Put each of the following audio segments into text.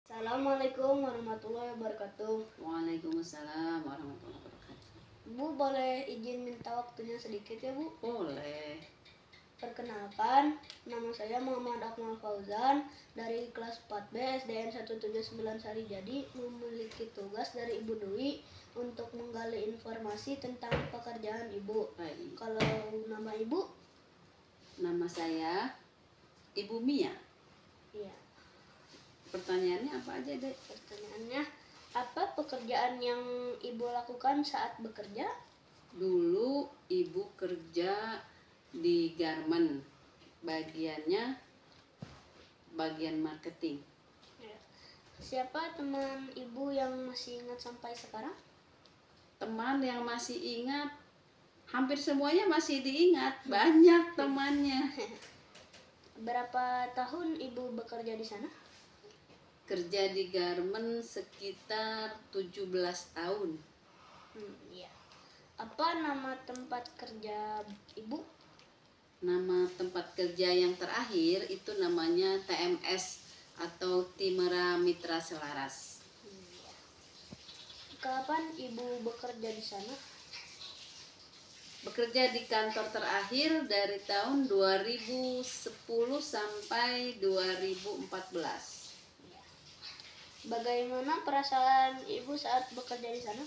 Assalamualaikum warahmatullahi wabarakatuh. Waalaikumsalam warahmatullahi wabarakatuh. Bu, boleh izin minta waktunya sedikit ya, Bu? Boleh. Perkenalkan, nama saya Muhammad Akmal Fauzan dari kelas 4B SDN 179 Sarijadi, memiliki tugas dari Ibu Dwi untuk menggali informasi tentang pekerjaan Ibu. Baik. Kalau nama Ibu? Nama saya Ibu Mia. Iya. Pertanyaannya apa aja, Dek? Pertanyaannya, apa pekerjaan yang Ibu lakukan saat bekerja? Dulu Ibu kerja di garmen. Bagiannya bagian marketing. Ya. Siapa teman Ibu yang masih ingat sampai sekarang? Teman yang masih ingat, hampir semuanya masih diingat. Banyak temannya. Berapa tahun Ibu bekerja di sana? Kerja di garmen sekitar 17 tahun. Iya. Apa nama tempat kerja Ibu? Nama tempat kerja yang terakhir itu namanya TMS atau Timera Mitra Selaras. Iya. Kapan Ibu bekerja di sana? Bekerja di kantor terakhir dari tahun 2010 sampai 2014. Iya. Bagaimana perasaan Ibu saat bekerja di sana?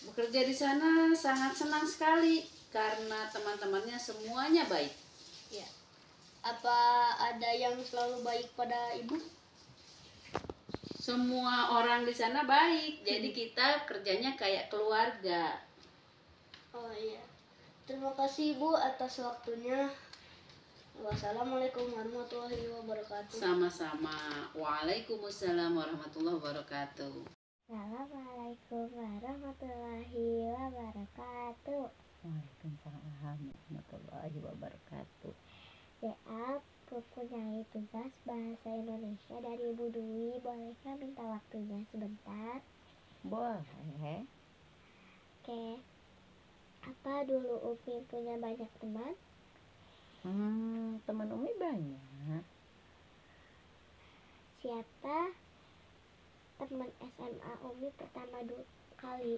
Bekerja di sana sangat senang sekali karena teman-temannya semuanya baik. Iya. Apa ada yang selalu baik pada Ibu? Semua orang di sana baik, jadi kita kerjanya kayak keluarga. Oh iya. Terima kasih Ibu atas waktunya. Wassalamualaikum warahmatullahi wabarakatuh. Sama-sama. Waalaikumsalam warahmatullahi wabarakatuh. Assalamualaikum warahmatullahi wabarakatuh. Waalaikumsalam warahmatullahi wabarakatuh. Saya mempunyai tugas bahasa Indonesia dari Ibu Dwi. Bolehkah minta waktunya sebentar? Boleh. Oke. Apa dulu Umi punya banyak teman? Teman Umi banyak. Siapa teman SMA Umi pertama kali?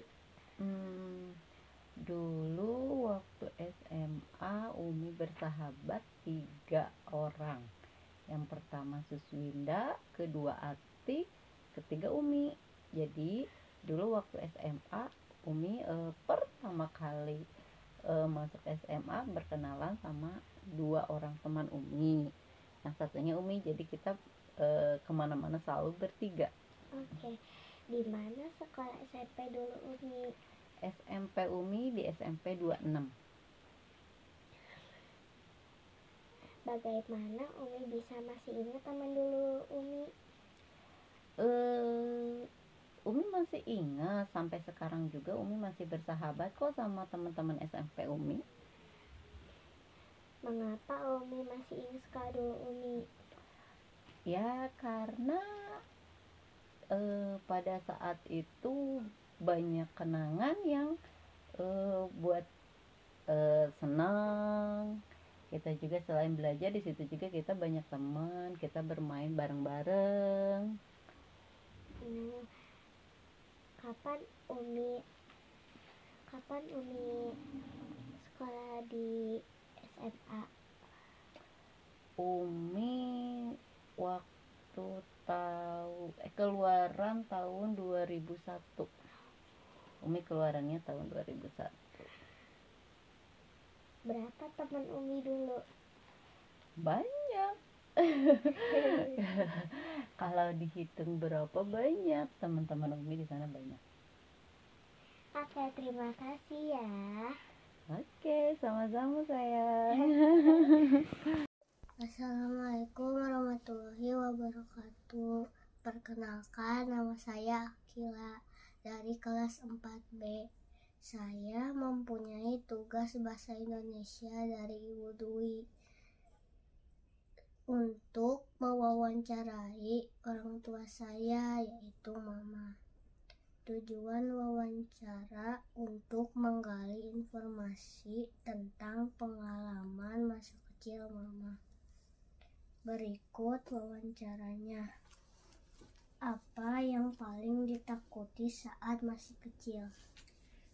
Dulu waktu SMA Umi bersahabat 3 orang. Yang pertama Suswinda, kedua Ati, ketiga Umi. Jadi dulu waktu SMA Umi pertama kali masuk SMA berkenalan sama 2 orang teman Umi. Yang satunya Umi, jadi kita kemana-mana selalu bertiga. Oke. Di mana sekolah SMP dulu Umi? SMP Umi di SMP 26. Bagaimana Umi bisa masih ingat teman dulu Umi? Umi masih ingat, sampai sekarang juga Umi masih bersahabat kok sama teman-teman SMP Umi. Mengapa Umi masih ingat sekali dulu Umi? Ya karena pada saat itu banyak kenangan yang buat senang. Kita juga selain belajar di situ juga kita banyak teman, kita bermain bareng-bareng. Kapan Umi sekolah di SMA? Umi waktu keluaran tahun 2001. Umi keluarannya tahun 2001. Berapa teman Umi dulu? Banyak. Kalau dihitung berapa banyak teman-teman Umi di sana banyak. Oke, terima kasih ya. Oke, sama-sama sayang. Assalamualaikum warahmatullahi wabarakatuh. Perkenalkan, nama saya Akila dari kelas 4B. Saya mempunyai tugas bahasa Indonesia dari Ibu Dwi untuk mewawancarai orang tua saya, yaitu Mama. Tujuan wawancara untuk menggali informasi tentang pengalaman masa kecil Mama. Berikut wawancaranya. Apa yang paling ditakuti saat masih kecil?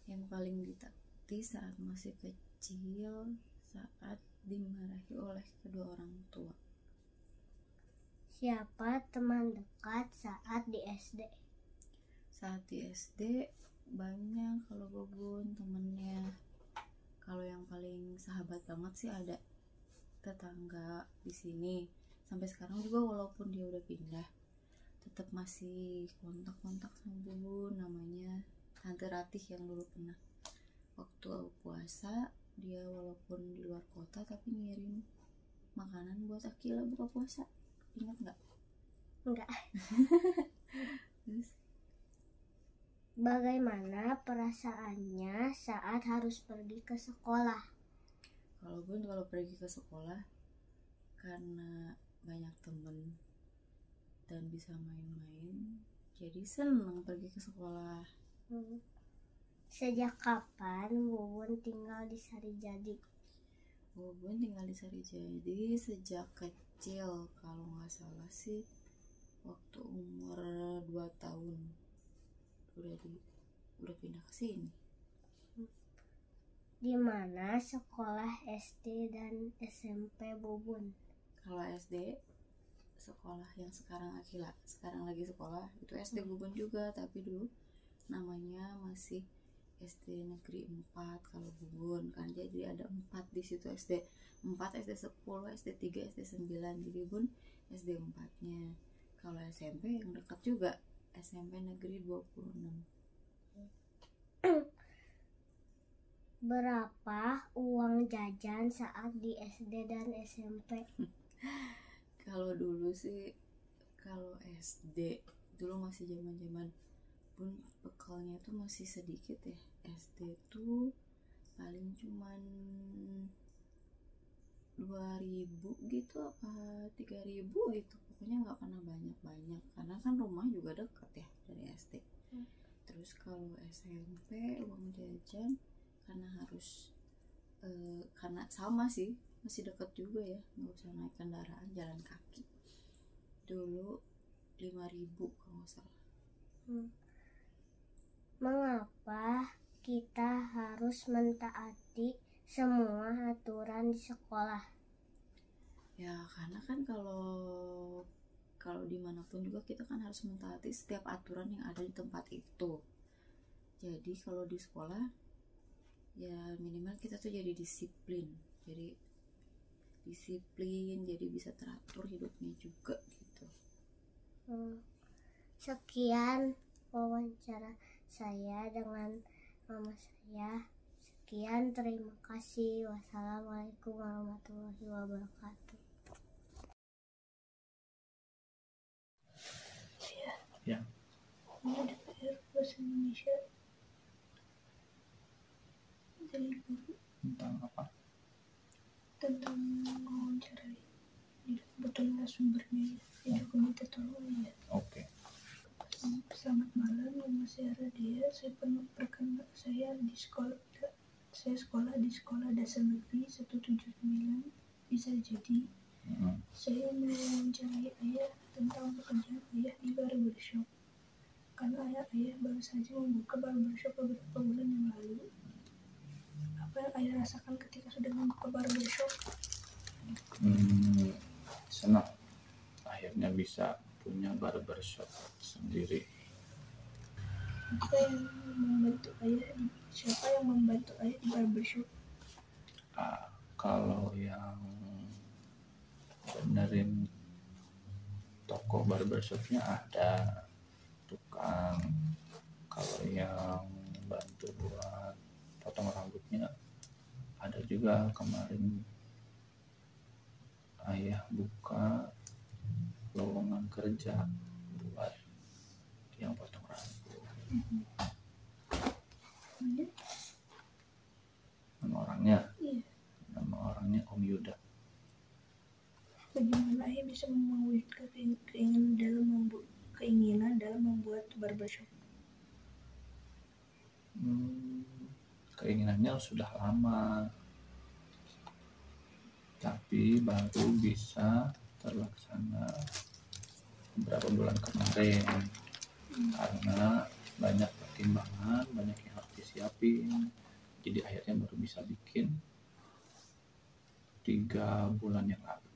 Yang paling ditakuti saat masih kecil saat dimarahi oleh kedua orang tua. Siapa teman dekat saat di SD? Saat di SD banyak kalau Bobon temennya. Kalau yang paling sahabat banget sih ada tetangga di sini. Sampai sekarang juga walaupun dia udah pindah, tetap masih kontak-kontak sama Bubun, namanya Tante Ratih yang dulu pernah waktu puasa dia walaupun di luar kota tapi ngirim makanan buat Akila buka puasa. Ingat nggak? Enggak. Terus Bagaimana perasaannya saat harus pergi ke sekolah? kalau pergi ke sekolah karena banyak temen dan bisa main-main, jadi seneng pergi ke sekolah. Sejak kapan Bubun tinggal di Sarijadi? Bobon tinggal di Sarijadi sejak kecil, kalau nggak salah sih waktu umur 2 tahun udah pindah ke sini. Di mana sekolah SD dan SMP Bubun? Kalau SD sekolah yang sekarang Akila sekarang lagi sekolah itu SD Bubun juga, tapi dulu namanya masih SD Negeri 4 kalau Bubun kan, jadi ada 4 di situ, SD 4, SD 10, SD 3, SD 9, jadi Bun SD 4-nya. Kalau SMP yang dekat juga SMP Negeri 26. Berapa uang jajan saat di SD dan SMP? Kalau dulu sih, kalau SD dulu masih zaman Bun bekalnya tuh masih sedikit ya. SD tuh paling cuman 2.000 gitu apa 3.000 gitu, pokoknya nggak pernah banyak karena kan rumah juga deket ya dari SD. Terus kalau SMP uang jajan karena harus karena sama sih masih deket juga ya, nggak usah naik kendaraan, jalan kaki, dulu 5.000 kalau nggak salah. Mengapa kita harus mentaati semua aturan di sekolah? Ya karena kan kalau dimanapun juga kita kan harus mentaati setiap aturan yang ada di tempat itu. Jadi kalau di sekolah ya minimal kita tuh jadi disiplin, jadi bisa teratur hidupnya juga gitu. Sekian wawancara saya dengan mama saya. Sekian, terima kasih. Wassalamualaikum warahmatullahi wabarakatuh. Ya. Ini ada PR bahasa Indonesia dari guru Tentang apa? tentang mewawancarai. Tidak kebetulan sumbernya, jadi aku minta tolong ya. Oke. Selamat malam, nama saya Radia. Saya sekolah di Sekolah Dasar Negeri 179 bisa jadi. Saya mewawancarai ayah tentang pekerjaan ayah di barbershop. Karena ayah baru saja membuka barbershop beberapa bulan yang lalu. Apa yang ayah rasakan ketika sudah membuka barbershop? Senang akhirnya bisa punya barbershop sendiri. Siapa yang membantu ayah di barbershop? Kalau yang benerin toko barbershopnya ada tukang. Kalau yang bantu buat potong rambutnya ada juga. Kemarin ayah buka lowongan kerja buat yang potong rambut. Nama orangnya? Iya. Nama orangnya Om Yuda. Bagaimana ayah bisa mewujudkan keinginan dalam membuat barbershop? Keinginannya sudah lama, tapi baru bisa terlaksana beberapa bulan kemarin, karena banyak pertimbangan, banyak yang harus disiapin, jadi akhirnya baru bisa bikin 3 bulan yang lalu.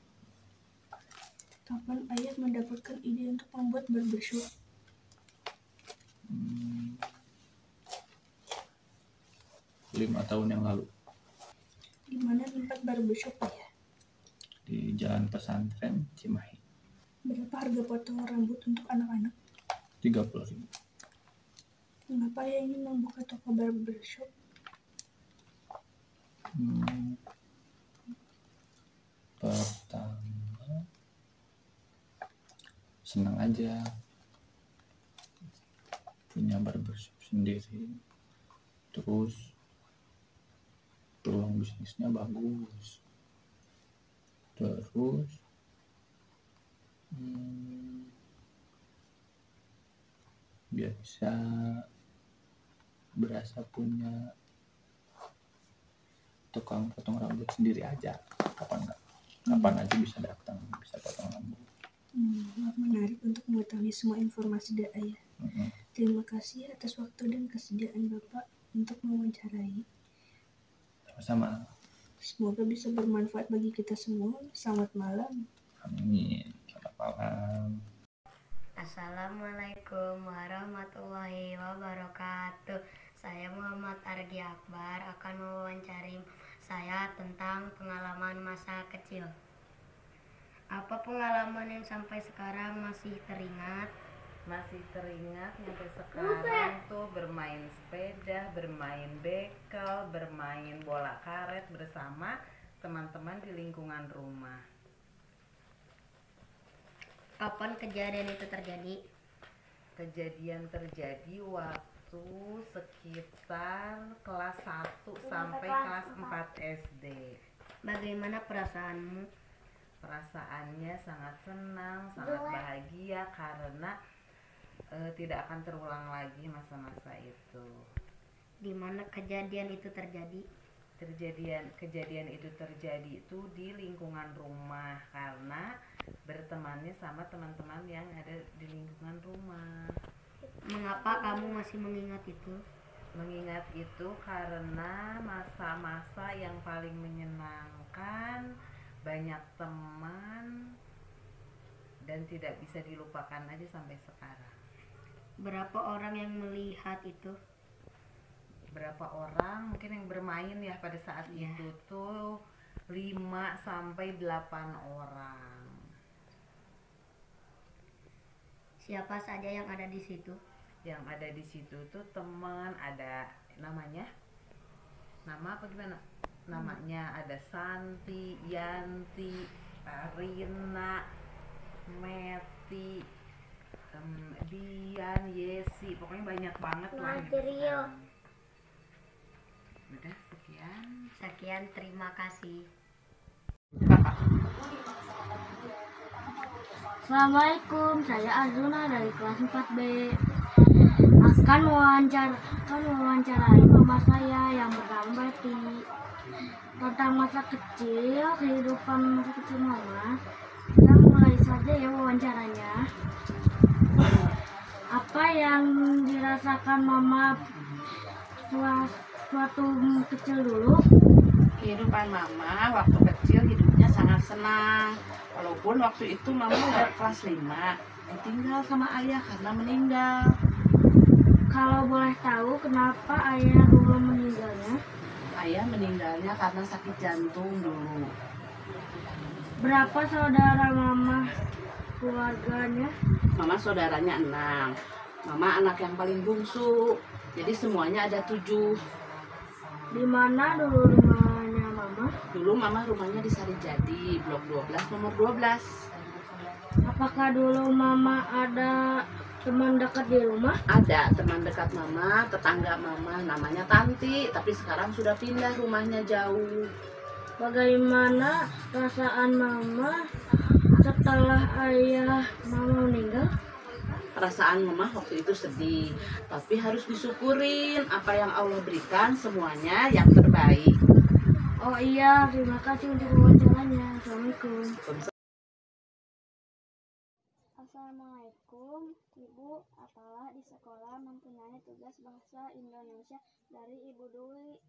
Kapan ayah mendapatkan ide untuk membuat barbershop? 5 tahun yang lalu. Di mana tempat barbershop ayah? Di Jalan Pesantren Cimahi. Berapa harga potong rambut untuk anak-anak? 30.000. Mengapa ayah ingin membuka toko barbershop? Pertama, senang aja punya barbershop sendiri, terus peluang bisnisnya bagus, terus biar bisa berasa punya tukang potong rambut sendiri aja, kapan aja bisa datang, bisa potong rambut. Menarik untuk mengetahui semua informasi dari ayah. Terima kasih atas waktu dan kesediaan Bapak untuk mewawancarai. Sama-sama. Semoga bisa bermanfaat bagi kita semua. Selamat malam. Amin. Selamat malam. Assalamualaikum warahmatullahi wabarakatuh. Saya Muhammad Argi Akbar akan mewawancari saya tentang pengalaman masa kecil. Apa pengalaman yang sampai sekarang masih teringat? Masih teringat sampai sekarang tuh bermain sepeda, bermain bekel, bermain bola karet bersama teman-teman di lingkungan rumah. Kapan kejadian itu terjadi? Kejadian terjadi waktu sekitar kelas 1 sampai kelas 4 SD. Bagaimana perasaanmu? Perasaannya sangat senang, sangat bahagia karena tidak akan terulang lagi masa-masa itu. Di mana kejadian itu terjadi? Kejadian itu terjadi itu di lingkungan rumah karena bertemannya sama teman-teman yang ada di lingkungan rumah. Mengapa kamu masih mengingat itu? Mengingat itu karena masa-masa yang paling menyenangkan, banyak teman, dan tidak bisa dilupakan aja sampai sekarang. Berapa orang yang melihat itu? Berapa orang mungkin yang bermain ya pada saat itu tuh 5 sampai 8 orang. Siapa saja yang ada di situ? Yang ada di situ tuh teman, ada namanya? Nama apa gimana? Namanya ada Santi, Yanti, Rina, Meti, Dian, Yesi, pokoknya banyak banget lah. Udah sekian. Terima kasih. Assalamualaikum, saya Azuna dari kelas 4B. Akan mewawancarai mama saya yang bernama Betty tentang masa kecil, kehidupan masa kecil mama. Kita mulai saja ya wawancaranya. Apa yang dirasakan mama suatu kecil dulu? Kehidupan mama waktu kecil hidupnya sangat senang. Walaupun waktu itu mama udah kelas 5, ditinggal sama ayah karena meninggal. Kalau boleh tahu kenapa ayah dulu meninggalnya? Ayah meninggalnya karena sakit jantung dulu. Berapa saudara mama keluarganya? Mama saudaranya 6. Mama anak yang paling bungsu. Jadi semuanya ada 7. Di mana dulu rumahnya mama? Dulu mama rumahnya di Sarijadi, blok 12 nomor 12. Apakah dulu mama ada teman dekat di rumah? Ada teman dekat mama, tetangga mama, namanya Tanti, tapi sekarang sudah pindah, rumahnya jauh. Bagaimana perasaan mama setelah ayah mama meninggal? Perasaan mama waktu itu sedih, tapi harus disyukurin apa yang Allah berikan, semuanya yang terbaik. Oh iya, terima kasih untuk wawancaranya. Assalamualaikum. Assalamualaikum, Ibu. Apalah di sekolah mempunyai tugas bahasa Indonesia dari Ibu Dwi,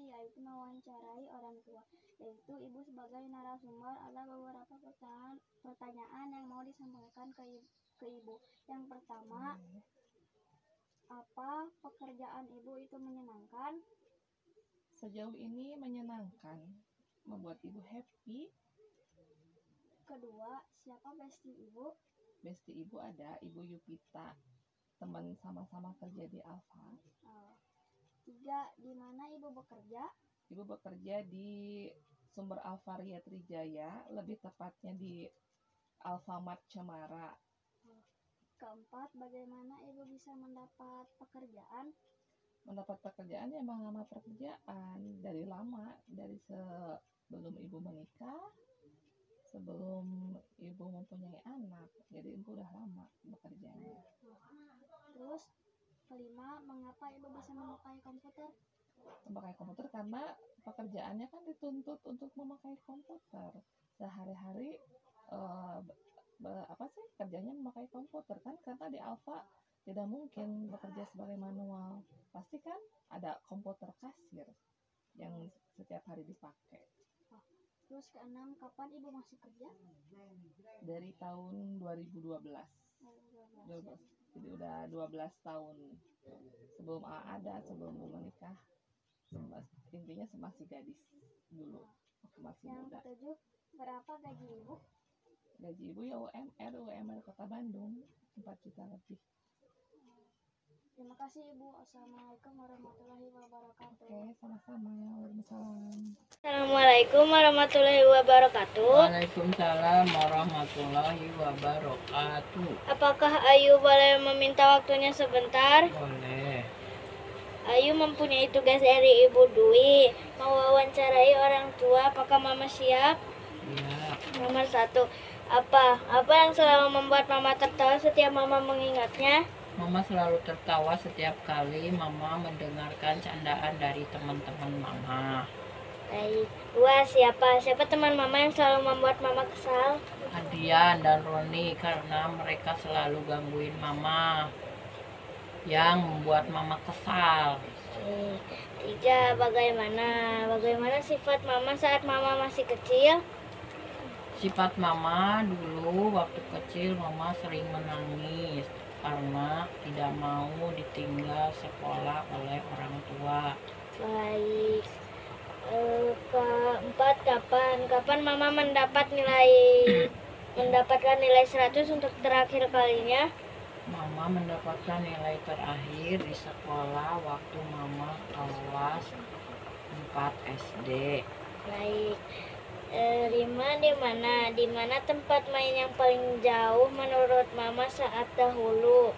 yaitu mewawancarai orang tua. Yaitu Ibu sebagai narasumber ada beberapa pertanyaan yang mau disampaikan ke Ibu. Yang pertama, apa pekerjaan Ibu itu menyenangkan? Sejauh ini menyenangkan, membuat Ibu happy. Kedua, siapa bestie Ibu? Besti Ibu ada Ibu Yupita, teman sama-sama kerja di Alfa. Tiga, di mana Ibu bekerja? Ibu bekerja di Sumber Alfariat Trijaya, lebih tepatnya di Alfamart Cemara. Keempat, bagaimana Ibu bisa mendapat pekerjaan? Mendapat pekerjaan ya mengamat pekerjaan dari lama, dari sebelum Ibu menikah, sebelum Ibu mempunyai anak, jadi Ibu udah lama bekerjanya. Terus, kelima, mengapa Ibu bisa memakai komputer? Memakai komputer karena pekerjaannya kan dituntut untuk memakai komputer sehari-hari. Kerjanya memakai komputer kan, karena di Alfa tidak mungkin bekerja sebagai manual, pasti kan ada komputer kasir yang setiap hari dipakai. Terus keenam, kapan Ibu masih kerja? Dari tahun 2012. Jadi udah 12 tahun sebelum ada, sebelum menikah. Intinya masih gadis dulu, waktu masih Yang muda. ketujuh, berapa gaji Ibu? Gaji Ibu ya UMR Kota Bandung 4 juta lebih. Terima kasih Ibu. Assalamualaikum warahmatullahi wabarakatuh. Oke, sama-sama. Waalaikumsalam. Assalamualaikum warahmatullahi wabarakatuh. Waalaikumsalam warahmatullahi wabarakatuh. Apakah Ayu boleh meminta waktunya sebentar? Boleh. Ayu mempunyai tugas dari Ibu Dwi, mewawancarai orang tua. Apakah Mama siap? Ya, Nomor 1. Apa yang selalu membuat Mama tertawa setiap Mama mengingatnya? Mama selalu tertawa setiap kali Mama mendengarkan candaan dari teman-teman Mama. Baik. 2. Siapa teman Mama yang selalu membuat Mama kesal? Adian dan Roni, karena mereka selalu gangguin Mama, yang membuat Mama kesal. 3. Bagaimana sifat Mama saat Mama masih kecil? Sifat Mama dulu waktu kecil, Mama sering menangis karena tidak mau ditinggal sekolah oleh orang tua. Baik. Keempat, kapan Mama mendapatkan nilai 100 untuk terakhir kalinya? Mama mendapatkan nilai terakhir di sekolah waktu Mama kelas 4 SD. Baik. 5. Di mana tempat main yang paling jauh menurut Mama saat dahulu?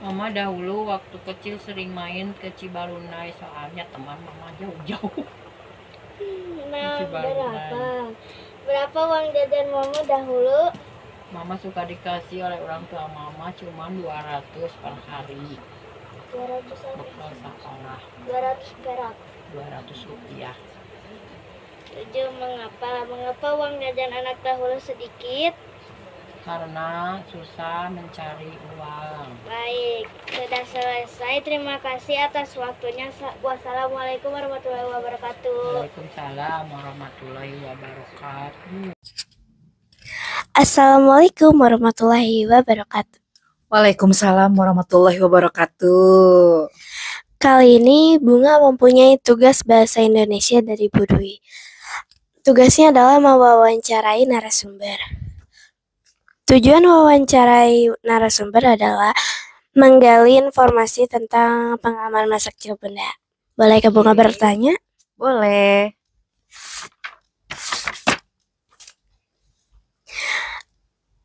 Mama dahulu waktu kecil sering main ke Cibalunai, soalnya teman Mama jauh-jauh. Berapa uang jajan Mama dahulu? Mama suka dikasih oleh orang tua Mama cuma 200 per hari. 200 Bekal sekolah. 200 perak. 200 rupiah. 7. Mengapa uang jajan anak dahulu sedikit? Karena susah mencari uang. Baik, sudah selesai. Terima kasih atas waktunya. Wassalamualaikum warahmatullahi wabarakatuh. Waalaikumsalam warahmatullahi wabarakatuh. Assalamualaikum warahmatullahi wabarakatuh. Waalaikumsalam warahmatullahi wabarakatuh. Kali ini Bunga mempunyai tugas bahasa Indonesia dari Bu Dwi. Tugasnya adalah mewawancarai narasumber. Tujuan wawancarai narasumber adalah menggali informasi tentang pengalaman masa kecil Bunda. Bolehkah Bunga bertanya? Boleh.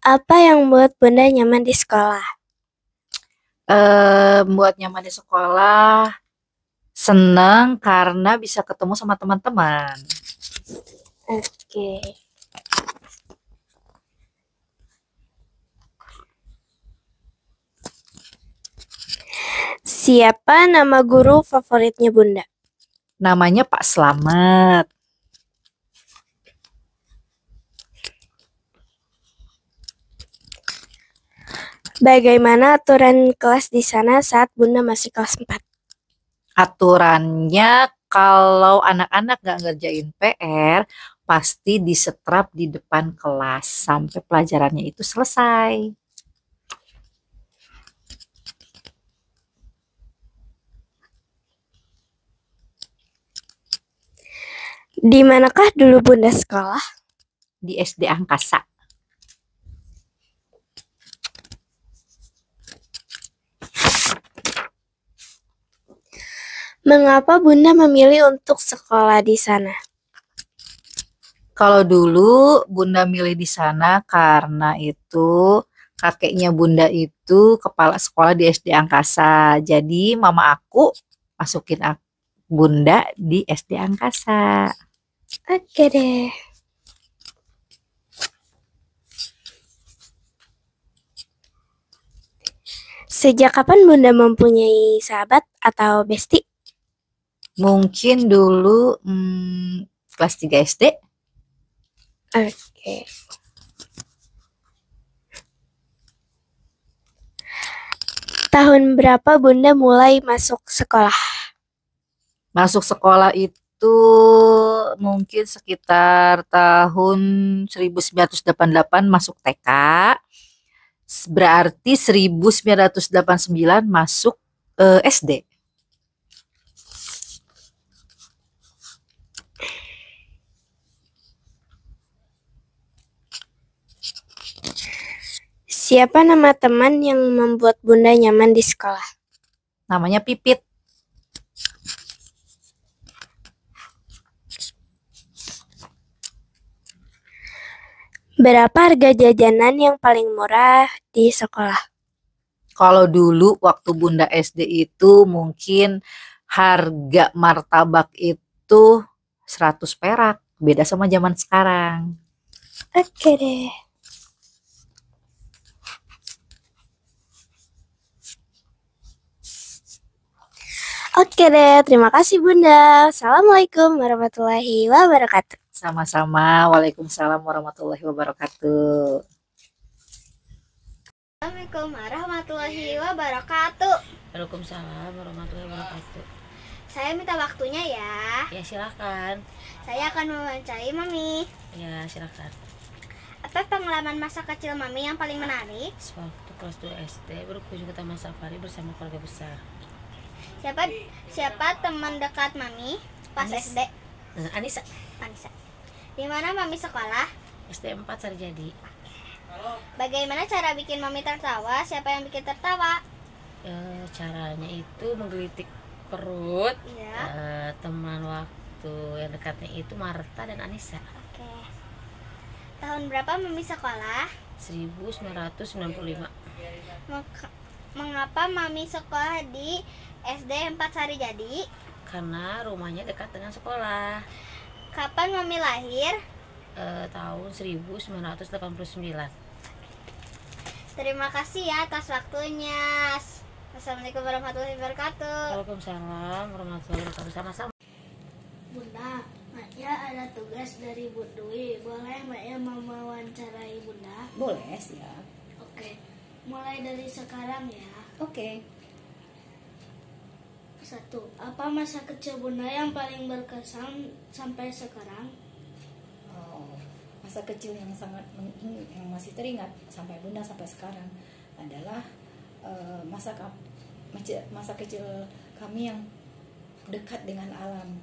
Apa yang membuat Bunda nyaman di sekolah? Buat nyaman di sekolah, senang karena bisa ketemu sama teman-teman. Oke. Siapa nama guru favoritnya Bunda? Namanya Pak Slamet. Bagaimana aturan kelas di sana saat Bunda masih kelas 4? Aturannya kalau anak-anak nggak ngerjain PR, pasti disetrap di depan kelas sampai pelajarannya itu selesai. Di manakah dulu Bunda sekolah? Di SD Angkasa. Mengapa Bunda memilih untuk sekolah di sana? Kalau dulu Bunda milih di sana karena itu kakeknya Bunda itu kepala sekolah di SD Angkasa. Jadi mama aku masukin Bunda di SD Angkasa. Oke deh. Sejak kapan Bunda mempunyai sahabat atau bestie? Mungkin dulu kelas 3 SD. Oke. Tahun berapa Bunda mulai masuk sekolah? Masuk sekolah itu mungkin sekitar tahun 1988 masuk TK. Berarti 1989 masuk SD. Siapa nama teman yang membuat Bunda nyaman di sekolah? Namanya Pipit. Berapa harga jajanan yang paling murah di sekolah? Kalau dulu waktu Bunda SD itu mungkin harga martabak itu 100 perak. Beda sama zaman sekarang. Oke deh. Oke deh, terima kasih Bunda. Assalamualaikum warahmatullahi wabarakatuh. Sama-sama. Waalaikumsalam warahmatullahi wabarakatuh. Assalamualaikum warahmatullahi wabarakatuh. Waalaikumsalam warahmatullahi wabarakatuh. Saya minta waktunya ya. Ya silakan. Saya akan mewawancarai Mami. Ya silakan. Apa pengalaman masa kecil Mami yang paling menarik? Sewaktu kelas 2 SD berkunjung ke Taman Safari bersama keluarga besar. Siapa teman dekat Mami pas SD? Anissa. Di mana Mami sekolah? SD 4 Sarijadi. Bagaimana cara bikin Mami tertawa? Siapa yang bikin tertawa? Caranya itu menggelitik perut. Iya. Teman waktu yang dekatnya itu Marta dan Anissa. Oke. Tahun berapa Mami sekolah? 1995. Mengapa Mami sekolah di SD 4 Sarijadi? Karena rumahnya dekat dengan sekolah. Kapan Mami lahir? Tahun 1989. Terima kasih ya atas waktunya. Assalamualaikum warahmatullahi wabarakatuh. Waalaikumsalam warahmatullahi wabarakatuh. Sama-sama. Bunda, Maya ada tugas dari Bu Dwi. Boleh Maya mewawancarai Bunda? Boleh, siap. Oke, mulai dari sekarang ya. Oke. 1. Apa masa kecil Bunda yang paling berkesan sampai sekarang? Masa kecil yang sangat yang masih teringat sampai Bunda sampai sekarang adalah masa kecil kami yang dekat dengan alam.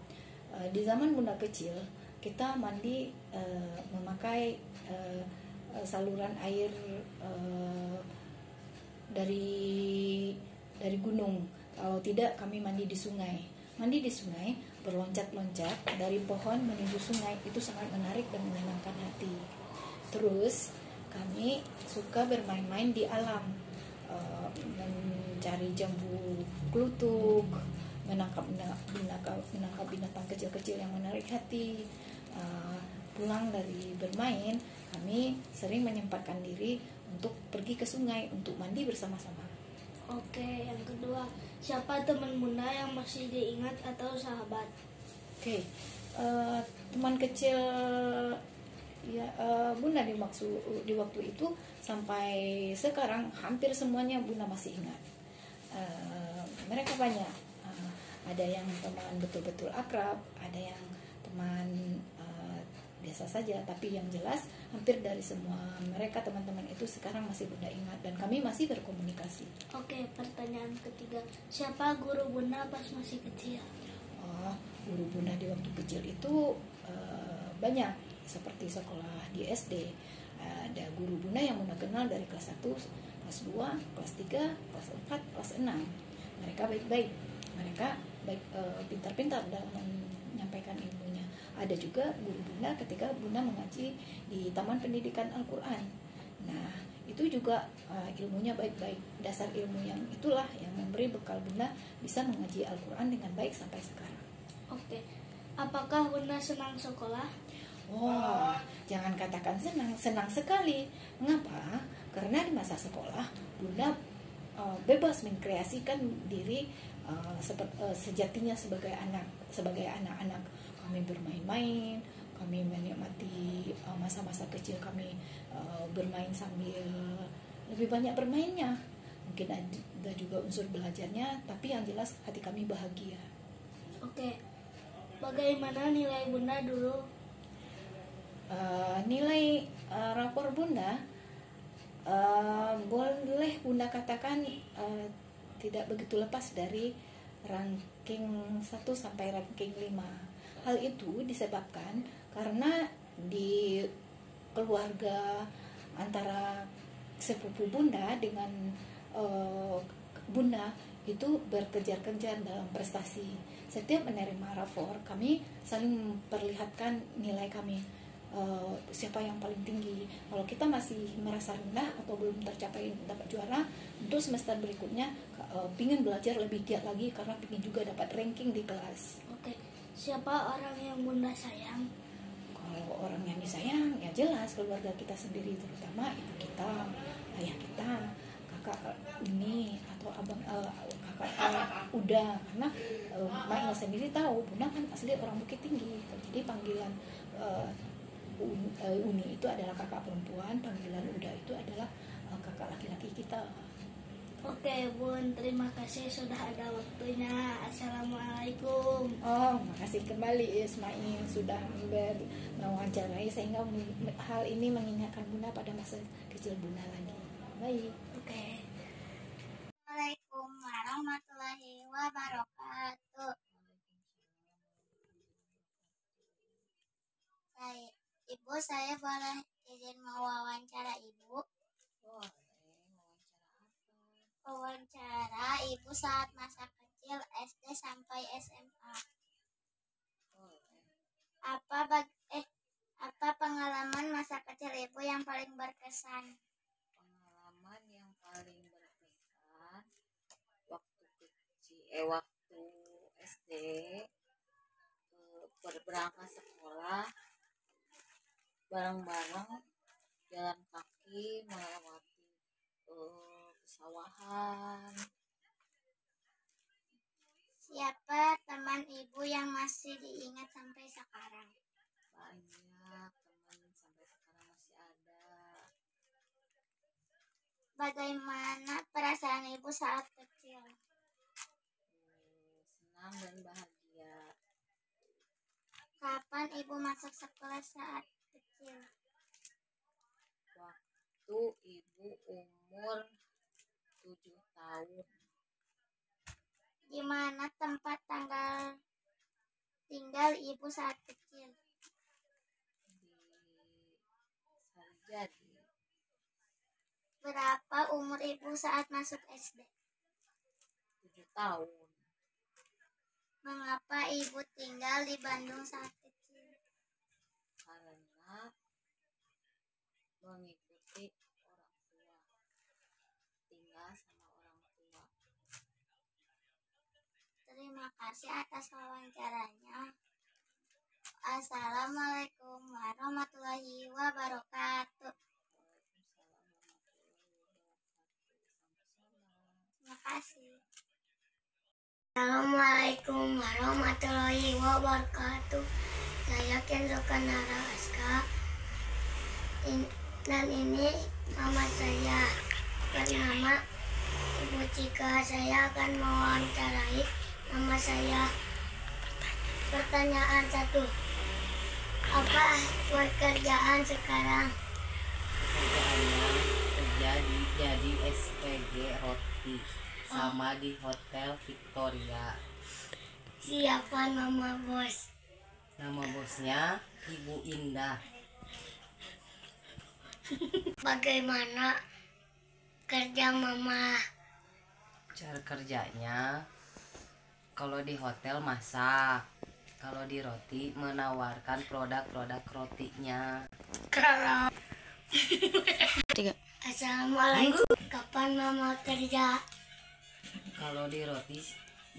Di zaman Bunda kecil kita mandi memakai saluran air dari gunung. Kalau tidak kami mandi di sungai. Mandi di sungai, berloncat-loncat dari pohon menuju sungai, itu sangat menarik dan menyenangkan hati. Terus kami suka bermain-main di alam, mencari jambu klutuk, menangkap binatang kecil-kecil yang menarik hati. Pulang dari bermain, kami sering menyempatkan diri untuk pergi ke sungai untuk mandi bersama-sama. Oke, yang kedua, siapa teman Bunda yang masih diingat atau sahabat? Oke, teman kecil ya Bunda di waktu itu sampai sekarang hampir semuanya Bunda masih ingat. Mereka banyak, ada yang teman betul-betul akrab, ada yang teman biasa saja, tapi yang jelas hampir dari semua mereka teman-teman itu sekarang masih Bunda ingat dan kami masih berkomunikasi. Oke, pertanyaan ketiga, siapa guru Bunda pas masih kecil? Guru Bunda di waktu kecil itu banyak, seperti sekolah di SD. Ada guru Bunda yang Bunda kenal dari kelas 1, kelas 2, kelas 3, kelas 4, kelas 6. Mereka baik-baik, mereka pintar-pintar dalam menyampaikan ilmunya. Ada juga guru Bunda ketika Bunda mengaji di Taman Pendidikan Al-Quran. Nah, itu juga ilmunya baik-baik. Dasar ilmu yang itulah yang memberi bekal Bunda bisa mengaji Al-Quran dengan baik sampai sekarang. Oke, apakah Bunda senang sekolah? Wah, jangan katakan senang sekali. Mengapa? Karena di masa sekolah Bunda bebas mengkreasikan diri sejatinya sebagai anak-anak. Kami bermain-main, kami menikmati masa-masa kecil kami bermain sambil lebih banyak bermainnya. Mungkin ada juga unsur belajarnya, tapi yang jelas hati kami bahagia. Oke, bagaimana nilai Bunda dulu? Nilai rapor Bunda boleh Bunda katakan tidak begitu lepas dari ranking 1 sampai ranking 5. Hal itu disebabkan karena di keluarga antara sepupu Bunda dengan Bunda itu berkejar-kejar dalam prestasi. Setiap menerima rapor, kami saling memperlihatkan nilai kami. Siapa yang paling tinggi. Kalau kita masih merasa rendah atau belum tercapai dapat juara, untuk semester berikutnya pingin belajar lebih giat lagi karena pingin juga dapat ranking di kelas. Oke, siapa orang yang Bunda sayang? Kalau orang yang disayang ya jelas keluarga kita sendiri, terutama ibu kita, ayah kita, kakak ini atau abang kakak udah, karena Mail sendiri tahu Bunda kan asli orang Bukit Tinggi, jadi panggilan Uni itu adalah kakak perempuan, panggilan Uda itu adalah kakak laki-laki kita. Oke Bun, terima kasih sudah ada waktunya. Assalamualaikum. Makasih kembali Ismail sudah mewawancarai sehingga hal ini mengingatkan Bunda pada masa kecil Bunda lagi. Baik. Oke. Assalamualaikum warahmatullahi wabarakatuh. Ibu, saya boleh izin mewawancara Ibu? Boleh, wawancara apa? Wawancara Ibu saat masa kecil SD sampai SMA. Boleh. Apa pengalaman masa kecil Ibu yang paling berkesan? Pengalaman yang paling berkesan waktu SD berangkat sekolah bareng-bareng, jalan kaki melewati pesawahan. Siapa teman Ibu yang masih diingat sampai sekarang? Banyak teman sampai sekarang masih ada. Bagaimana perasaan Ibu saat kecil? Senang dan bahagia. Kapan Ibu masuk sekolah saat kecil? Waktu Ibu umur 7 tahun. Di mana tempat tinggal Ibu saat kecil? Di Sarijadi. Berapa umur Ibu saat masuk SD? 7 tahun. Mengapa Ibu tinggal di Bandung saat kecil? Karena mengikuti orang tua, tinggal sama orang tua. Terima kasih atas wawancaranya. Assalamualaikum warahmatullahi wabarakatuh. Terima kasih. Assalamualaikum warahmatullahi wabarakatuh. Saya Kenzo Kanara Aska Dan ini mama saya bernama Ibu Cika. Saya akan mewawancarai mama saya. Pertanyaan 1. Apa pekerjaan sekarang? Pekerjaannya kerja jadi SPG roti sama di Hotel Victoria. Siapa nama bos? Nama bosnya Ibu Indah. Bagaimana kerja mama? Cara kerjanya, kalau di hotel masak, kalau di roti menawarkan produk-produk rotinya. Kalau Assalamualaikum. Kapan mama kerja? Kalau di roti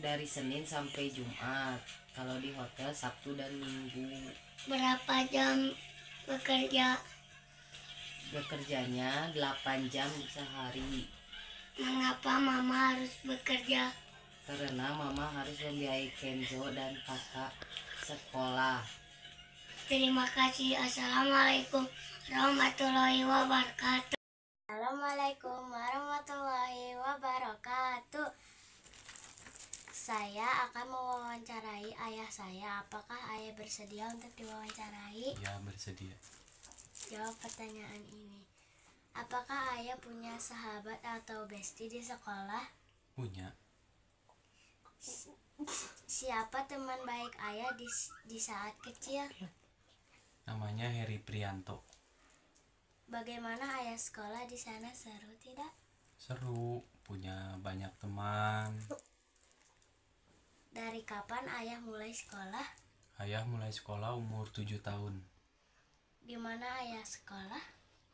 dari Senin sampai Jumat, kalau di hotel Sabtu dan Minggu. Berapa jam bekerja? Bekerjanya 8 jam sehari. Mengapa mama harus bekerja? Karena mama harus membiayai Kenzo dan kakak sekolah. Terima kasih. Assalamualaikum warahmatullahi wabarakatuh. Assalamualaikum warahmatullahi wabarakatuh. Saya akan mewawancarai ayah saya. Apakah ayah bersedia untuk diwawancarai? Ya, bersedia. Jawab pertanyaan ini. Apakah ayah punya sahabat atau bestie di sekolah? Punya. Siapa teman baik ayah di saat kecil? Namanya Heri Prianto. Bagaimana ayah sekolah di sana, seru tidak? Seru, punya banyak teman. Dari kapan ayah mulai sekolah? Ayah mulai sekolah umur 7 tahun. Di mana ayah sekolah?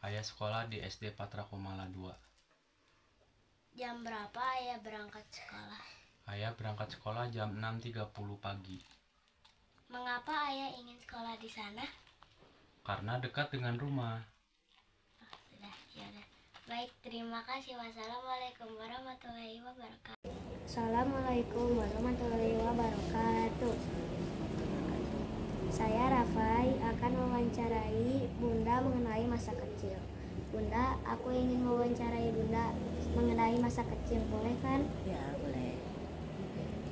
Ayah sekolah di SD Patra Komala 2. Jam berapa ayah berangkat sekolah? Ayah berangkat sekolah jam 6.30 pagi. Mengapa ayah ingin sekolah di sana? Karena dekat dengan rumah. Ya udah. Baik, terima kasih. Wassalamualaikum warahmatullahi wabarakatuh. Assalamualaikum warahmatullahi wabarakatuh. Saya Rafai akan mewawancarai Bunda mengenai masa kecil. Bunda, aku ingin mewawancarai Bunda mengenai masa kecil, boleh kan? Ya, boleh.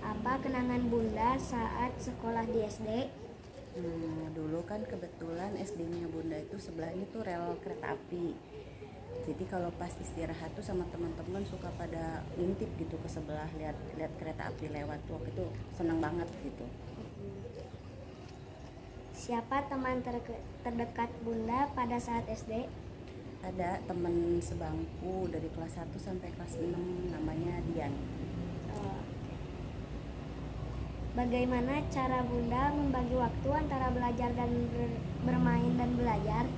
Apa kenangan Bunda saat sekolah di SD? Dulu kan kebetulan SD-nya Bunda itu sebelahnya tuh rel kereta api. Jadi kalau pas istirahat tuh sama teman-teman suka pada ngintip gitu ke sebelah, lihat kereta api lewat. Waktu itu senang banget gitu. Siapa teman terdekat Bunda pada saat SD? Ada teman sebangku dari kelas 1 sampai kelas 6, namanya Dian. Bagaimana cara Bunda membagi waktu antara belajar dan bermain dan belajar?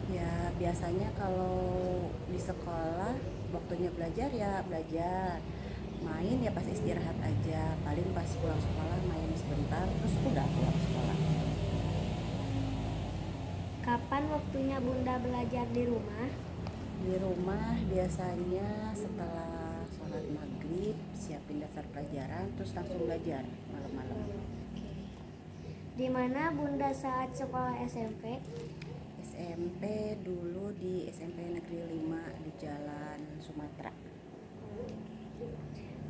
Ya biasanya kalau di sekolah waktunya belajar ya belajar, main ya pas istirahat aja, paling pas pulang sekolah main sebentar terus udah pulang sekolah. Kapan waktunya Bunda belajar di rumah? Di rumah biasanya setelah sholat maghrib siapin daftar pelajaran terus langsung belajar malam-malam. Di mana Bunda saat sekolah SMP? SMP dulu di SMP Negeri 5 di Jalan Sumatera.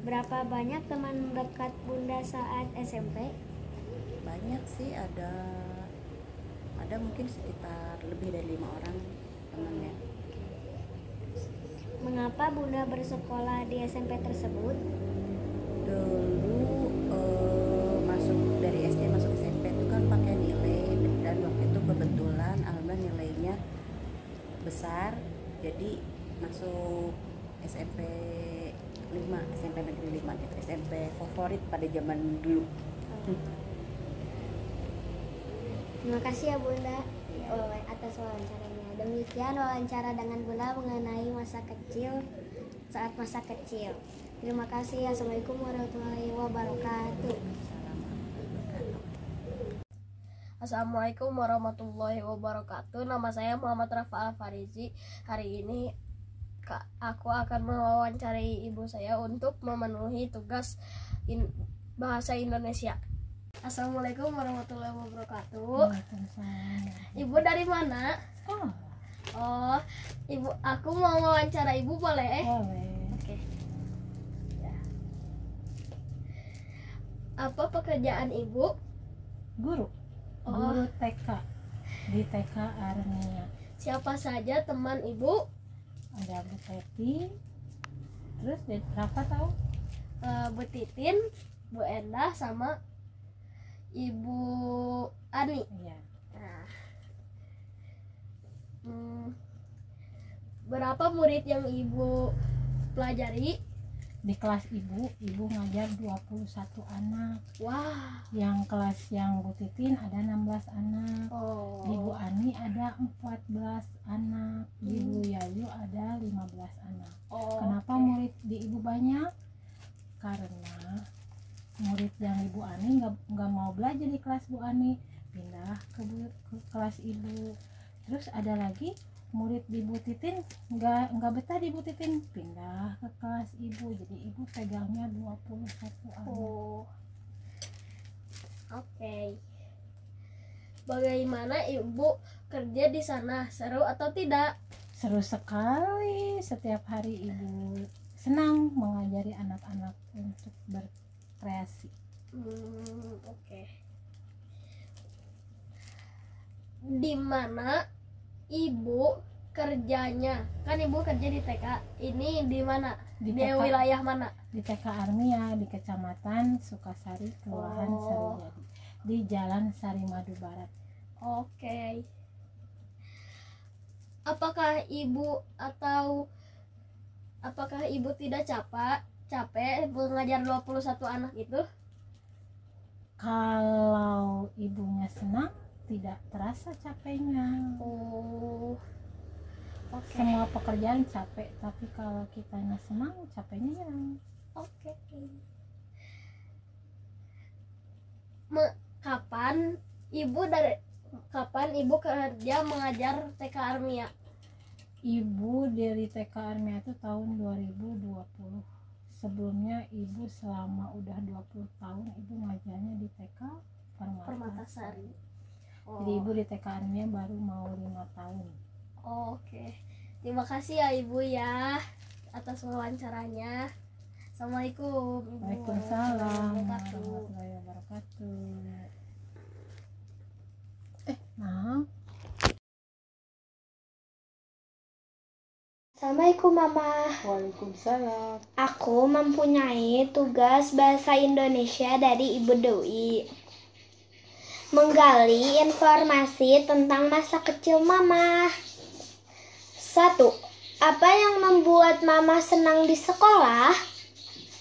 Berapa banyak teman dekat Bunda saat SMP? Banyak sih, ada mungkin sekitar lebih dari 5 orang temannya. Mengapa Bunda bersekolah di SMP tersebut? Dulu masuk dari SD masuk SMP itu kan pakai nilai, dan waktu itu kebetulan alhamdulillah nilainya besar, jadi masuk SMP 5, SMP Negeri 5 gitu, SMP favorit pada zaman dulu. Terima kasih ya Bunda atas wawancaranya. Demikian wawancara dengan Bunda mengenai masa kecil saat masa kecil. Terima kasih. Assalamualaikum warahmatullahi wabarakatuh. Assalamualaikum warahmatullahi wabarakatuh. Nama saya Muhammad Rafa Al-Farizi. Hari ini aku akan mewawancarai ibu saya untuk memenuhi tugas bahasa Indonesia. Assalamualaikum warahmatullahi wabarakatuh. Ibu dari mana? Oh, ibu, aku mau wawancara ibu boleh? Boleh. Oke. Ya. Apa pekerjaan ibu? Guru. Oh. Guru TK di TK Armia. Siapa saja teman ibu? Ada Bu Teti. Terus berapa tahu? Bu Titin, Bu Endah, sama Ibu Ani. Iya. Nah. Berapa murid yang ibu pelajari? Di kelas ibu ngajar 21 anak. Wah. Yang kelas yang Bu Titin ada 16 anak. Oh. Di Bu Ani ada 14 anak. Di Bu Yayu ada 15 anak. Oh, kenapa oke. murid di ibu banyak? Karena murid yang Ibu Ani nggak mau belajar di kelas Bu Ani, pindah ke kelas ibu. Terus ada lagi murid di Bu Titin nggak betah di Bu Titin, pindah ke kelas ibu. Jadi ibu pegangnya 21 anak. Oh. Oke. Bagaimana ibu kerja di sana? Seru atau tidak? Seru sekali. Setiap hari ibu senang mengajari anak-anak untuk berkreasi. Oke. Di mana ibu kerjanya? Kan ibu kerja di TK. Ini di mana? Di wilayah mana? Di TK Armia, di Kecamatan Sukasari, Kelurahan Sarijadi, di Jalan Sarimadu Barat. Oke. Apakah ibu tidak capek mengajar 21 anak itu? Kalau ibunya senang, tidak terasa capeknya. Oh. Oke. Semua pekerjaan capek, tapi kalau kitanya senang, capeknya hilang. Oke. Kapan ibu kerja mengajar TK Armia? Ibu dari TK Armia itu tahun 2020. Sebelumnya ibu selama udah 20 tahun ibu ngajarnya di TK Permatasari. Oh. Jadi ibu di TK Armia baru mau 5 tahun. Oke. Terima kasih ya ibu ya atas wawancaranya. Assalamualaikum ibu. Waalaikumsalam warahmatullahi wabarakatuh. Assalamualaikum Mama. Waalaikumsalam. Aku mempunyai tugas bahasa Indonesia dari Ibu Dewi. Menggali informasi tentang masa kecil Mama. 1. Apa yang membuat Mama senang di sekolah?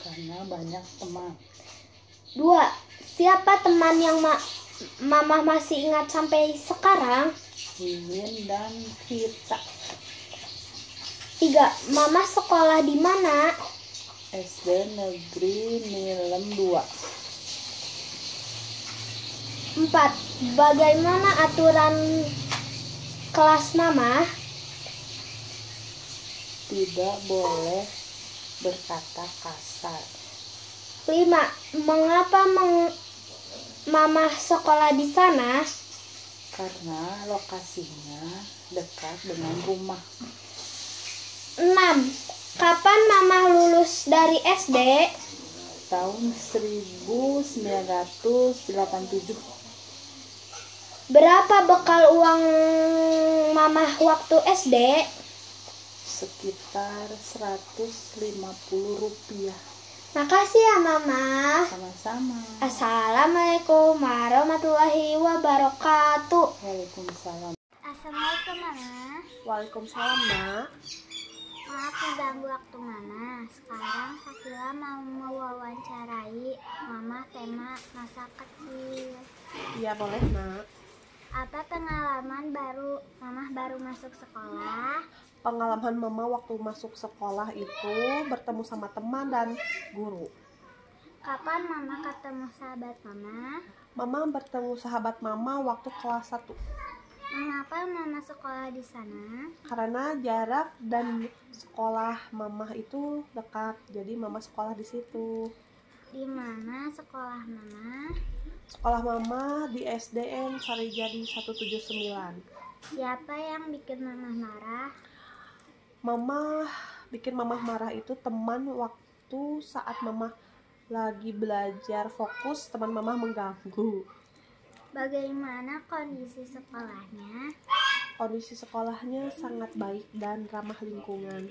Karena banyak teman. 2. Siapa teman yang Mama masih ingat sampai sekarang? Wiwin dan Vita. 3. Mama sekolah di mana? SD Negeri Nilem 2. 4. Bagaimana aturan kelas Mama? Tidak boleh berkata kasar. 5. Mengapa Mama sekolah di sana? Karena lokasinya dekat dengan rumah. 6. Kapan Mama lulus dari SD? Tahun 1987. Berapa bekal uang Mama waktu SD? Sekitar 150 rupiah. Makasih ya Mama. Sama-sama. Assalamualaikum warahmatullahi wabarakatuh. Waalaikumsalam. Assalamualaikum Mama. Waalaikumsalam Nak. Maaf mengganggu waktu Mama. Sekarang Sakila mau mewawancarai Mama tema masa kecil. Iya boleh Nak. Apa pengalaman Mama baru masuk sekolah? Pengalaman Mama waktu masuk sekolah itu bertemu sama teman dan guru. Kapan Mama ketemu sahabat Mama? Mama bertemu sahabat Mama waktu kelas 1. Mengapa Mama sekolah di sana? Karena jarak dan sekolah Mama itu dekat, jadi Mama sekolah di situ. Di mana sekolah Mama? Sekolah Mama di SDN Sarijadi 179. Siapa yang bikin Mama marah? Mama bikin Mama marah itu teman waktu saat Mama lagi belajar fokus, teman Mama mengganggu. Bagaimana kondisi sekolahnya? Kondisi sekolahnya sangat baik dan ramah lingkungan.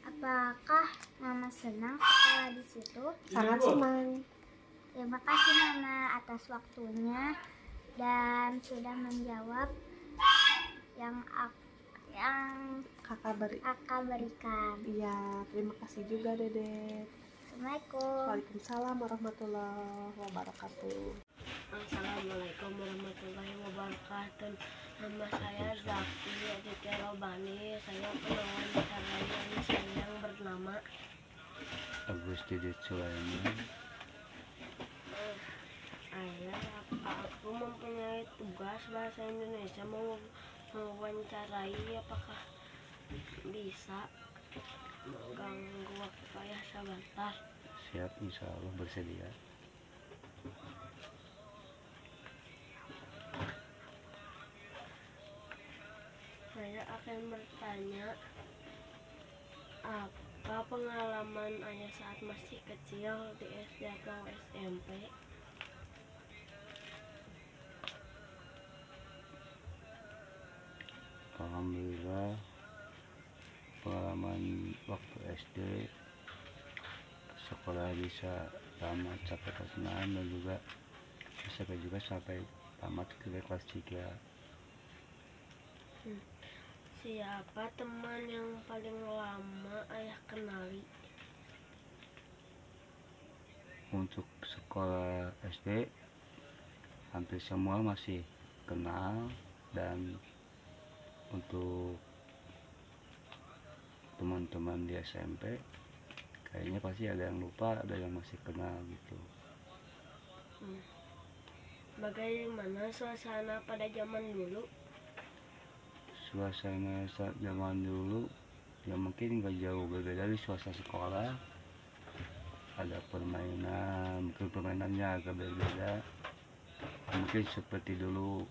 Apakah Mama senang sekolah di situ? Sangat senang. Terima kasih Mama atas waktunya dan sudah menjawab yang kakak berikan. Iya, terima kasih juga Dede. Assalamualaikum. Waalaikumsalam warahmatullahi wabarakatuh. Assalamualaikum warahmatullahi wabarakatuh. Nama saya Zaki Aditya Robani. Saya mewawancarai ayah saya yang bernama Agus Didit Sulaiman. Ayah, aku mempunyai tugas bahasa Indonesia mewawancarai. Apakah bisa mengganggu waktu ayah sebentar? Siap, insya Allah bersedia. Saya akan bertanya, apa pengalaman ayah saat masih kecil di SD atau SMP? Alhamdulillah, pengalaman waktu SD sekolah bisa tamat sampai kelas 6 dan juga bisa juga sampai tamat ke kelas 3. Siapa teman yang paling lama ayah kenali? Untuk sekolah SD hampir semua masih kenal, dan untuk teman-teman di SMP kayaknya pasti ada yang lupa, ada yang masih kenal gitu. Bagaimana suasana pada zaman dulu? Suasana saat zaman dulu ya mungkin gak jauh berbeda dari suasana sekolah. Ada permainan, mungkin permainannya agak berbeda. Mungkin seperti dulu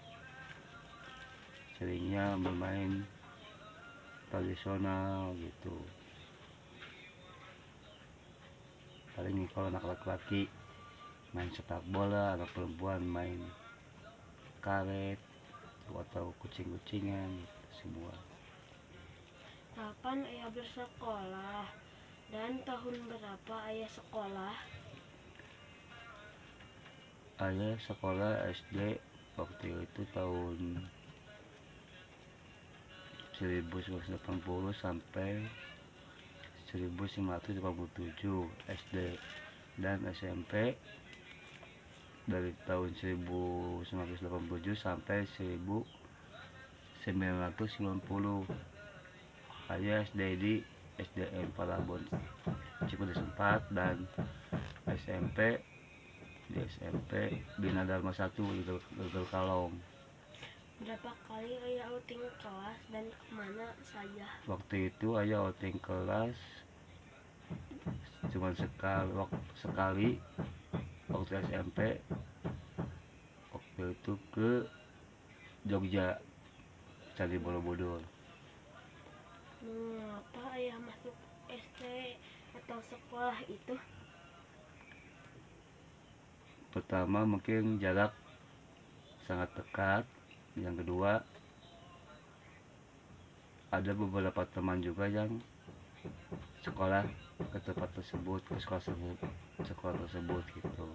seringnya bermain tradisional gitu. Paling kalau anak laki-laki main sepak bola, anak perempuan main karet atau kucing-kucingan gitu semua. Kapan ayah bersekolah dan tahun berapa ayah sekolah? Ayah sekolah SD waktu itu tahun 1980 sampai 1987 SD, dan SMP dari tahun 1987 sampai 1990. Ayah SD di SDN Palabon Cipadas 4 dan SMP di SMP Bina Dharma 1 di Gegel Kalong. Berapa kali ayah outing kelas dan kemana saja? Waktu itu ayah outing kelas cuma sekali waktu SMP. Waktu itu ke Jogja, Candi Borobudur. Mengapa ayah masuk SD atau sekolah itu? Pertama mungkin jarak sangat dekat. Yang kedua, ada beberapa teman juga yang sekolah ke tempat tersebut, ke sekolah tersebut gitu.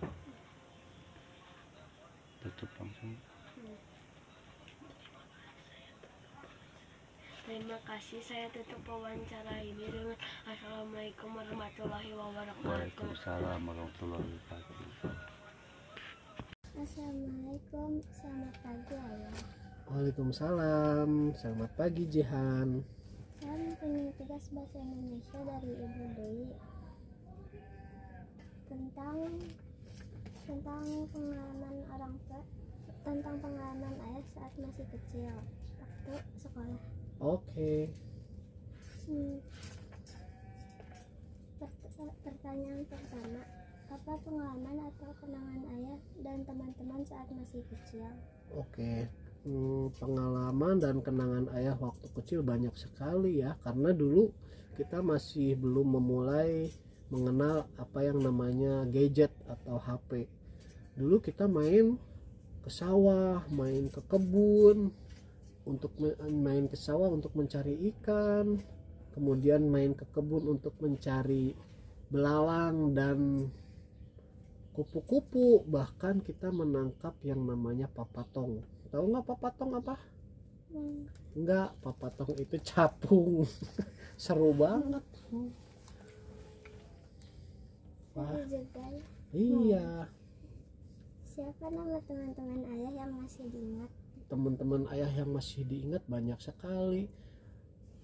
Tutup langsung. Terima kasih, saya tutup wawancara ini dengan Assalamualaikum warahmatullahi wabarakatuh. Waalaikumsalam warahmatullahi wabarakatuh. Assalamualaikum, selamat pagi ayah. Waalaikumsalam, selamat pagi Jihan. Saya mempunyai tugas bahasa Indonesia dari Ibu Dwi tentang pengalaman ayah saat masih kecil waktu sekolah. Oke. Pertanyaan pertama, apa pengalaman atau kenangan ayah dan teman-teman saat masih kecil? Oke. pengalaman dan kenangan ayah waktu kecil banyak sekali ya, karena dulu kita masih belum memulai mengenal apa yang namanya gadget atau HP. Dulu kita main ke sawah, main ke kebun, main ke sawah untuk mencari ikan, kemudian main ke kebun untuk mencari belalang dan kupu-kupu, bahkan kita menangkap yang namanya papatong. Tahu nggak papatong apa? Enggak, papatong itu capung. Seru banget. Wah, iya. Siapa nama teman-teman ayah yang masih diingat? Teman-teman ayah yang masih diingat banyak sekali.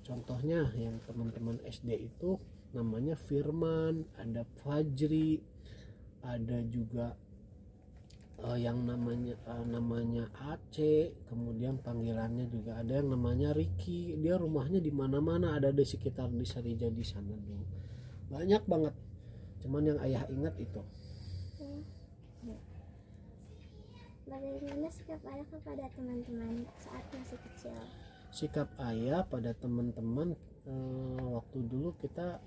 Contohnya yang teman-teman SD itu namanya Firman, ada Fajri, ada juga yang namanya Aceh, kemudian panggilannya juga ada yang namanya Ricky. Dia rumahnya di mana-mana, ada di sekitar di Sarijadi sana dulu. Banyak banget. Cuman yang ayah ingat itu. Bagaimana sikap ayah kepada teman-teman saat masih kecil? Sikap ayah pada teman-teman waktu dulu kita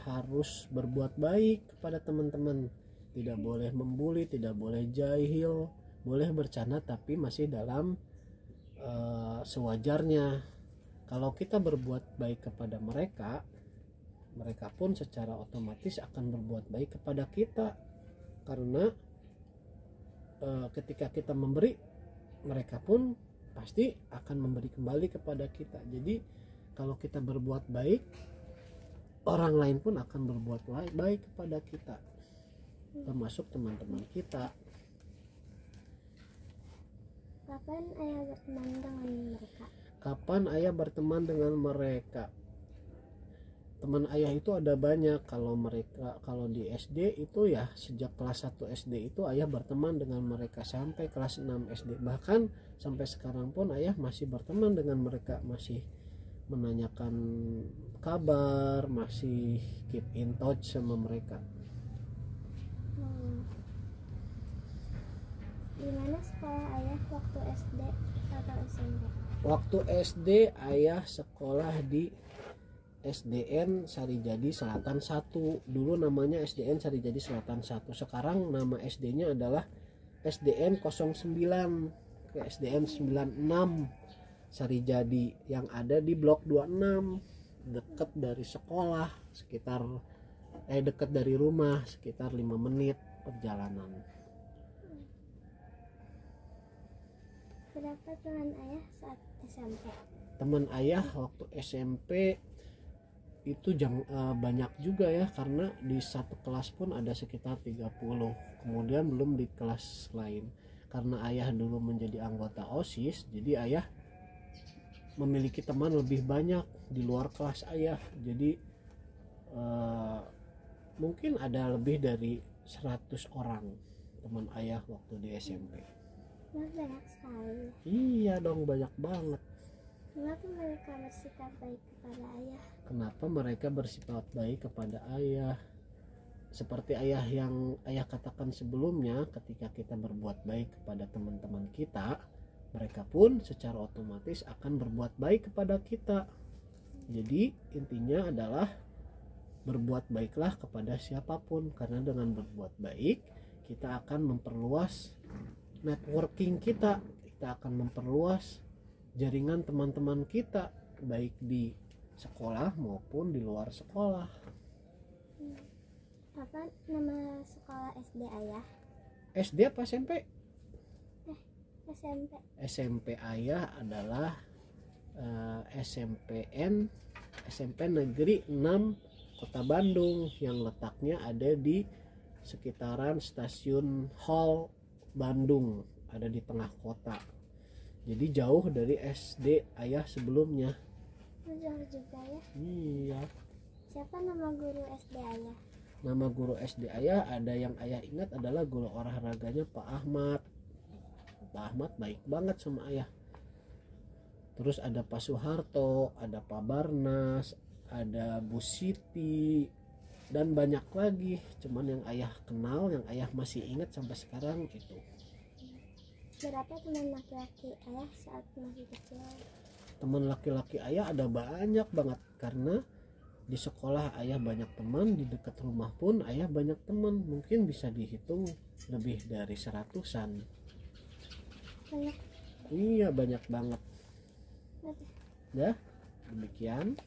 harus berbuat baik kepada teman-teman. Tidak boleh membuli, tidak boleh jahil, boleh bercanda tapi masih dalam sewajarnya. Kalau kita berbuat baik kepada mereka, mereka pun secara otomatis akan berbuat baik kepada kita. Karena ketika kita memberi, mereka pun pasti akan memberi kembali kepada kita. Jadi kalau kita berbuat baik, orang lain pun akan berbuat baik kepada kita, termasuk teman-teman kita. Kapan ayah berteman dengan mereka? Kapan ayah berteman dengan mereka? Teman ayah itu ada banyak. Kalau di SD itu ya sejak kelas 1 SD itu ayah berteman dengan mereka sampai kelas 6 SD. Bahkan sampai sekarang pun ayah masih berteman dengan mereka, masih menanyakan kabar, masih keep in touch sama mereka. Di mana sekolah ayah waktu SD atau SMP? Waktu SD ayah sekolah di SDN Sarijadi Selatan 1. Dulu namanya SDN Sarijadi Selatan 1. Sekarang nama SD-nya adalah SDN 09 ke SDN 96 Sarijadi yang ada di Blok 26, dekat dari sekolah sekitar dekat dari rumah sekitar 5 menit perjalanan. Berapa teman ayah saat SMP? Teman ayah waktu SMP itu banyak juga ya, karena di satu kelas pun ada sekitar 30, kemudian belum di kelas lain. Karena ayah dulu menjadi anggota OSIS, jadi ayah memiliki teman lebih banyak di luar kelas ayah. Jadi mungkin ada lebih dari 100 orang teman ayah waktu di SMP. Banyak sekali. Iya dong, banyak banget. Kenapa mereka bersikap baik kepada ayah? Kenapa mereka bersifat baik kepada ayah? Seperti ayah yang ayah katakan sebelumnya, ketika kita berbuat baik kepada teman-teman kita, mereka pun secara otomatis akan berbuat baik kepada kita. Jadi intinya adalah berbuat baiklah kepada siapapun, karena dengan berbuat baik kita akan memperluas networking kita akan memperluas jaringan teman-teman kita, baik di sekolah maupun di luar sekolah. Apa nama sekolah SD ayah? SD apa SMP? SMP. SMP ayah adalah SMP Negeri 6 Kota Bandung, yang letaknya ada di sekitaran stasiun Hall Bandung, ada di tengah kota. Jadi jauh dari SD ayah sebelumnya. Jauh juga ya? Iya. Siapa nama guru SD ayah? Nama guru SD ayah ada yang ayah ingat adalah guru olahraganya Pak Ahmad. Pak Ahmad baik banget sama ayah. Terus ada Pak Soeharto, ada Pak Barnas, ada Bu Siti, dan banyak lagi. Cuman yang ayah kenal, yang ayah masih ingat sampai sekarang itu. Berapa teman laki-laki ayah saat masih kecil? Teman laki-laki ayah ada banyak banget, karena di sekolah ayah banyak teman, di dekat rumah pun ayah banyak teman, mungkin bisa dihitung lebih dari 100-an. Banyak. Iya, banyak banget. Berapa? Ya, demikian.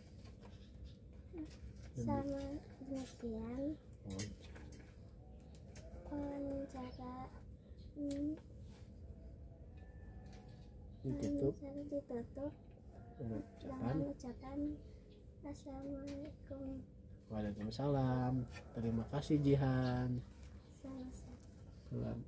Sama demikian Oh, wawancara ditutup ditutup dengan ucapan Assalamualaikum. Waalaikumsalam. Terima kasih Jihan. Sama-sama. Salam.